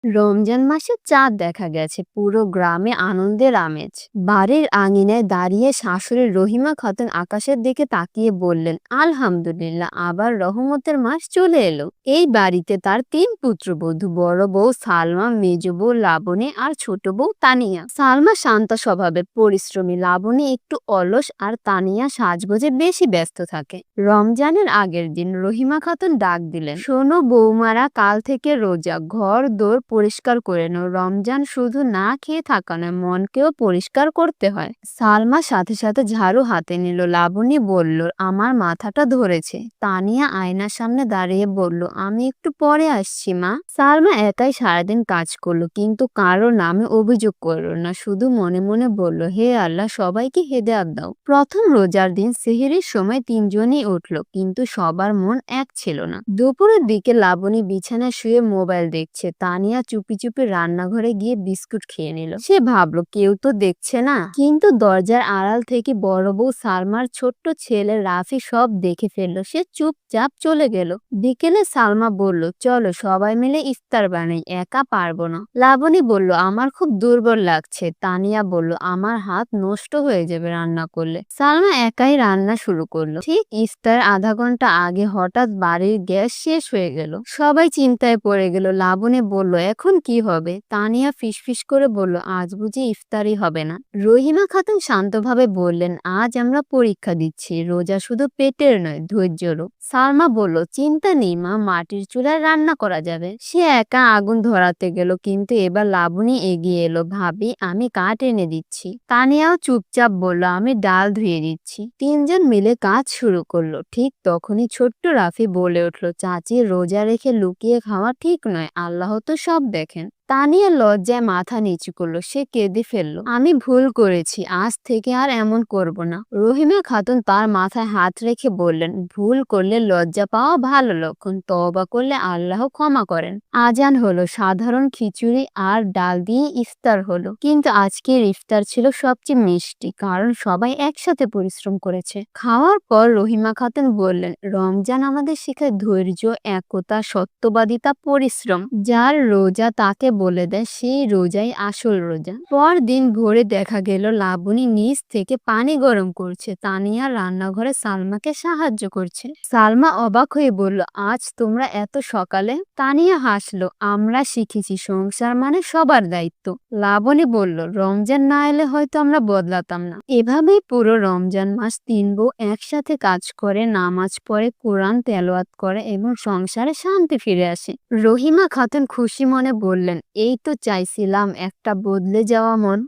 রমজান মাসে চাঁদ দেখা গেছে, পুরো গ্রামে আনন্দের আমেজ। বাড়ির আঙিনায় দাঁড়িয়ে শাশুড়ি রহিমা খাতুন আকাশের দিকে তাকিয়ে বললেন, আলহামদুলিল্লাহ, আবার রহমতের মাস চলে এলো। এই বাড়িতে তার 3 পুত্রবধূ, বড় বউ সালমা, মেজ বউ লাবণী আর ছোট বউ তানিয়া। সালমা শান্ত স্বভাবের, পরিশ্রমী, লাবণী একটু অলস আর তানিয়া সাজগোজে বেশি ব্যস্ত থাকে। রমজানের আগের দিন রহিমা খাতুন ডাক দিলেন, শোনো বৌমারা, কাল থেকে রোজা, ঘর দোর পরিষ্কার করে নাও। রমজান শুধু না খেয়ে থাকা নয়, মনকেও পরিষ্কার করতে হয়। সালমা সাথে সাথে ঝাড়ু হাতে নিল। লাবণী বলল, আমার মাথাটা ধরেছে। তানিয়া আয়নার সামনে দাঁড়িয়ে বলল, আমি একটু পরে আসছি মা। সালমা একাই সারাদিন কাজ করলো, কিন্তু কারো নামে অভিযোগ করলো না, শুধু মনে মনে বলল, হে আল্লাহ, সবাইকে হেদায়েত দাও। প্রথম রোজার দিন সেহরির সময় তিনজনই উঠলো, কিন্তু সবার মন এক ছিল না। দুপুরের দিকে লাবণী বিছানায় শুয়ে মোবাইল দেখছে, তানিয়া চুপি চুপি রান্নাঘরে গিয়ে বিস্কুট খেয়ে নিল। সে ভাবলো, কেউ তো দেখছে না, কিন্তু দরজার আড়াল থেকে বড় বউ সালমার ছোট্ট ছেলে রাফি সব দেখে ফেললো। সে চুপচাপ চলে গেল। বিকেলে সালমা বলল, চলো সবাই মিলে ইফতার বানাই, একা পারবো না। লাবণী বলল, আমার খুব দুর্বল লাগছে। তানিয়া বলল, আমার হাত নষ্ট হয়ে যাবে রান্না করলে। সালমা একাই রান্না শুরু করলো। ঠিক ইফতার আধা ঘন্টা আগে হঠাৎ বাড়ির গ্যাস শেষ হয়ে গেল। সবাই চিন্তায় পড়ে গেল। লাবণী বলল, এখন কি হবে? তানিয়া ফিসফিস করে বলল, আজ বুঝি ইফতারই হবে না। রহিমা খাতুন শান্তভাবে বললেন, আজ আমরা পরীক্ষা দিচ্ছি, রোজা শুধু পেটের নয়, ধৈর্যেরও। সালমা বলল, চিন্তা নেই মা, মাটির চুলায় রান্না করা যাবে। সে একা আগুন ধরাতে গেল, কিন্তু এবার লাবণী এগিয়ে এলো, ভাবি আমি কাঠ এনে দিচ্ছি। তানিয়াও চুপচাপ বলল, আমি ডাল ধুয়ে দিচ্ছি। তিনজন মিলে কাজ শুরু করলো। ঠিক তখনই ছোট্ট রাফি বলে উঠল, চাচি, রোজা রেখে লুকিয়ে খাওয়া ঠিক নয়, আল্লাহ তো সব দেখেন। তানিয়া লজ্জায় মাথা নিচু করলো। সে কেঁদে ফেললো, আমি ভুল করেছি, আজ থেকে আর এমন করব না। রহিমা খাতুন তার মাথায় হাত রেখে বললেন, ভুল করলে লজ্জা পাওয়া ভালো লক্ষণ, তওবা করলে আল্লাহ ক্ষমা করেন। আজান হলো, সাধারণ খিচুড়ি আর ডাল দিয়ে ইফতার হলো, কিন্তু আজকের ইফতার ছিল সবচেয়ে মিষ্টি, কারণ সবাই একসাথে পরিশ্রম করেছে। খাওয়ার পর রহিমা খাতুন বললেন, রমজান আমাদের শেখায় ধৈর্য, একতা, সত্যবাদিতা, পরিশ্রম। যার রোজা তাকে বলে দেয় সেই রোজাই আসল রোজা। পরদিন ভোরে দেখা গেল লাবণী নিচ থেকে পানি গরম করছে, তানিয়া রান্নাঘরে সালমাকে সাহায্য করছে। সালমা অবাক হয়ে বলল, আজ তোমরা এত সকালে? তানিয়া হাসলো, আমরা শিখেছি সংসার মানে সবার দায়িত্ব। লাবণী বলল, রমজান না এলে হয়তো আমরা বদলাতাম না। এভাবেই পুরো রমজান মাস 3 বউ একসাথে কাজ করে, নামাজ পড়ে, কোরআন তেলাওয়াত করে এবং সংসারে শান্তি ফিরে আসে। রহিমা খাতুন খুশি মনে বললেন, এই তো চাইছিলাম, একটা বদলে যাওয়া মন।